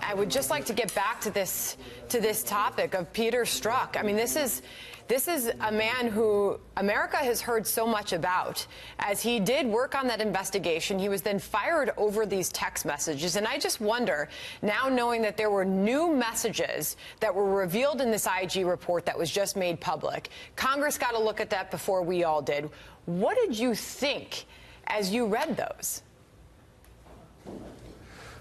I would just like to get back to this topic of Peter Strzok. I mean, this is a man who America has heard so much about. As he did work on that investigation, he was then fired over these text messages. And I just wonder, now knowing that there were new messages that were revealed in this IG report that was just made public, Congress got a look at that before we all did. What did you think as you read those?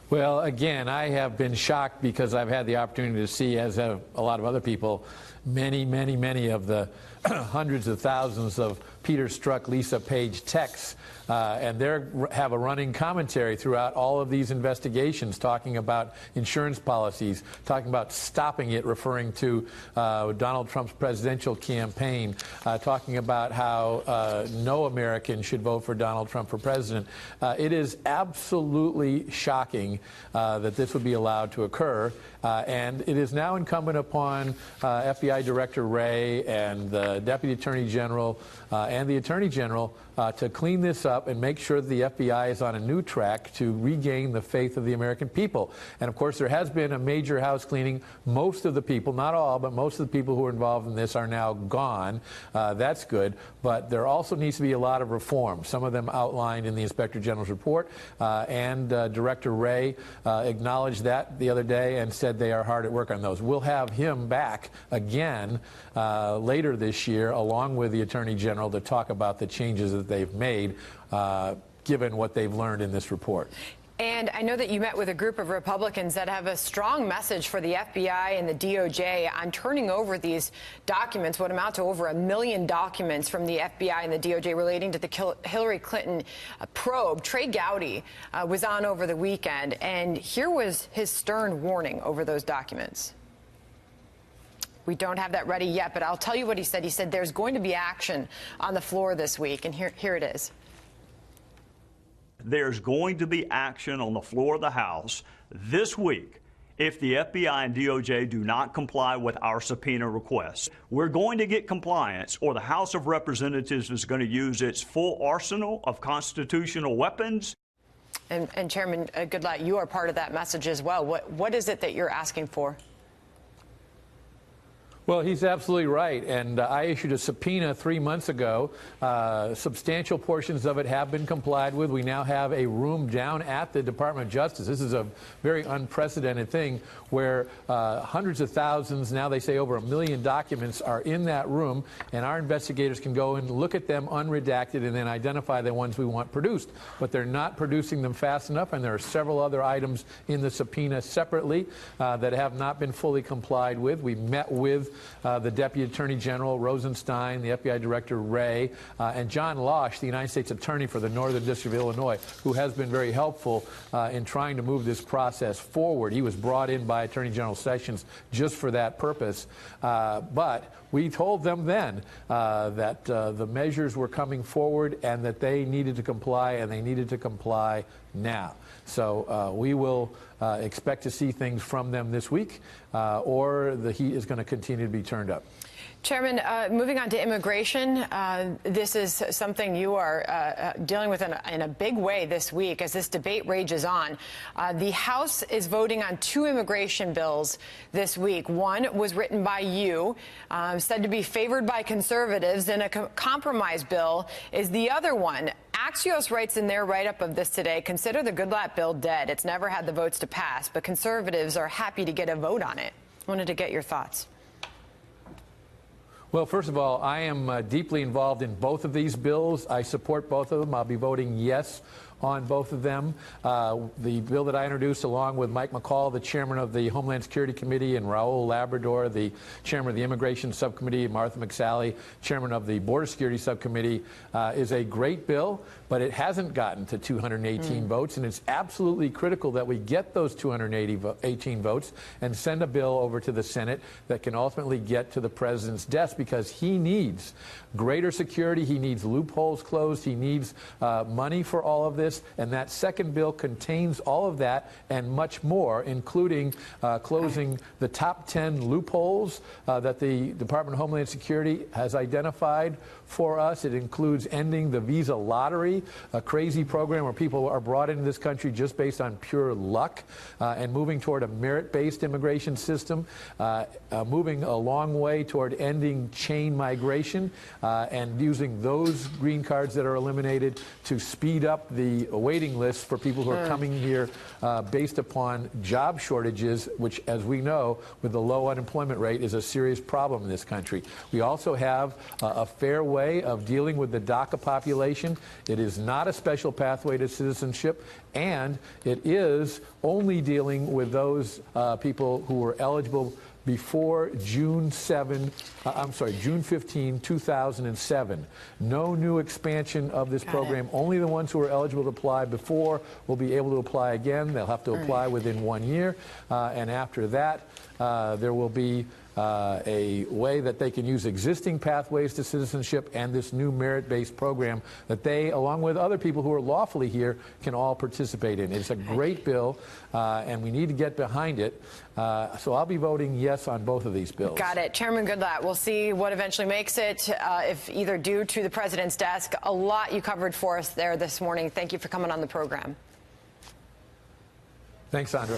Well, again, I have been shocked because I've had the opportunity to see, as have a lot of other people, many of the hundreds of thousands of Peter Strzok, Lisa Page texts, and they have a running commentary throughout all of these investigations, talking about insurance policies, talking about stopping it, referring to Donald Trump's presidential campaign, talking about how no American should vote for Donald Trump for president. It is absolutely shocking that this would be allowed to occur, and it is now incumbent upon FBI Director Wray and the Deputy Attorney General and the Attorney General to clean this up and make sure that the FBI is on a new track to regain the faith of the American people. And of course, there has been a major house cleaning. Most of the people, not all, but most of the people who are involved in this are now gone. That's good. But there also needs to be a lot of reform, some of them outlined in the Inspector General's report. And Director Wray acknowledged that the other day and said they are hard at work on those. We'll have him back again later this year, along with the Attorney General, to talk about the changes that they've made, given what they've learned in this report. And I know that you met with a group of Republicans that have a strong message for the FBI and the DOJ on turning over these documents, what amount to over 1 million documents from the FBI and the DOJ relating to the Hillary Clinton probe. Trey Gowdy was on over the weekend, and here was his stern warning over those documents. We don't have that ready yet, but I'll tell you what he said. He said there's going to be action on the floor this week, and here it is. There's going to be action on the floor of the House this week if the FBI and DOJ do not comply with our subpoena requests. We're going to get compliance, or the House of Representatives is going to use its full arsenal of constitutional weapons. And Chairman Goodlatte, you are part of that message as well. What is it that you're asking for? Well, he's absolutely right, and I issued a subpoena 3 months ago. Substantial portions of it have been complied with. We now have a room down at the Department of Justice. This is a very unprecedented thing where hundreds of thousands, now they say over 1 million documents are in that room, and our investigators can go and look at them unredacted and then identify the ones we want produced. But they're not producing them fast enough, and there are several other items in the subpoena separately that have not been fully complied with. We met with the Deputy Attorney General Rosenstein, the FBI Director Wray, and John Losh, the United States Attorney for the Northern District of Illinois, who has been very helpful in trying to move this process forward. He was brought in by Attorney General Sessions just for that purpose. But we told them then that the measures were coming forward and that they needed to comply, and they needed to comply now. So we will expect to see things from them this week, or the heat is going to continue to be turned up. Chairman, moving on to immigration, this is something you are dealing with in a big way this week as this debate rages on. The House is voting on 2 immigration bills this week. One was written by you, said to be favored by conservatives, and a compromise bill is the other one. Axios writes in their write-up of this today, consider the Goodlatte bill dead. It's never had the votes to pass, but conservatives are happy to get a vote on it. I wanted to get your thoughts. Well, first of all, I am deeply involved in both of these bills. I support both of them. I'll be voting yes on both of them. The bill that I introduced, along with Mike McCall, the chairman of the Homeland Security Committee, and Raul Labrador, the chairman of the Immigration Subcommittee, Martha McSally, chairman of the Border Security Subcommittee, is a great bill, but it hasn't gotten to 218 votes, and it's absolutely critical that we get those 218 votes and send a bill over to the Senate that can ultimately get to the president's desk, because he needs greater security, he needs loopholes closed, he needs money for all of this. this, and that second bill contains all of that and much more, including closing the top 10 loopholes that the Department of Homeland Security has identified for us. It includes ending the visa lottery, a crazy program where people are brought into this country just based on pure luck, and moving toward a merit-based immigration system, moving a long way toward ending chain migration, and using those green cards that are eliminated to speed up the waiting list for people who are coming here based upon job shortages, which, as we know, with the low unemployment rate, is a serious problem in this country. We also have a fair way of dealing with the DACA population. It is not a special pathway to citizenship, and it is only dealing with those people who were eligible before June 15, 2007. No new expansion of this program. Only the ones who are eligible to apply before will be able to apply again. They'll have to apply within 1 year, and after that, there will be a way that they can use existing pathways to citizenship and this new merit-based program that they, along with other people who are lawfully here, can all participate in. It's a great bill, and we need to get behind it. So I'll be voting yes on both of these bills. Got it. Chairman Goodlatte, we'll see what eventually makes it, if either due to the president's desk. A lot you covered for us there this morning. Thank you for coming on the program. Thanks, Sandra.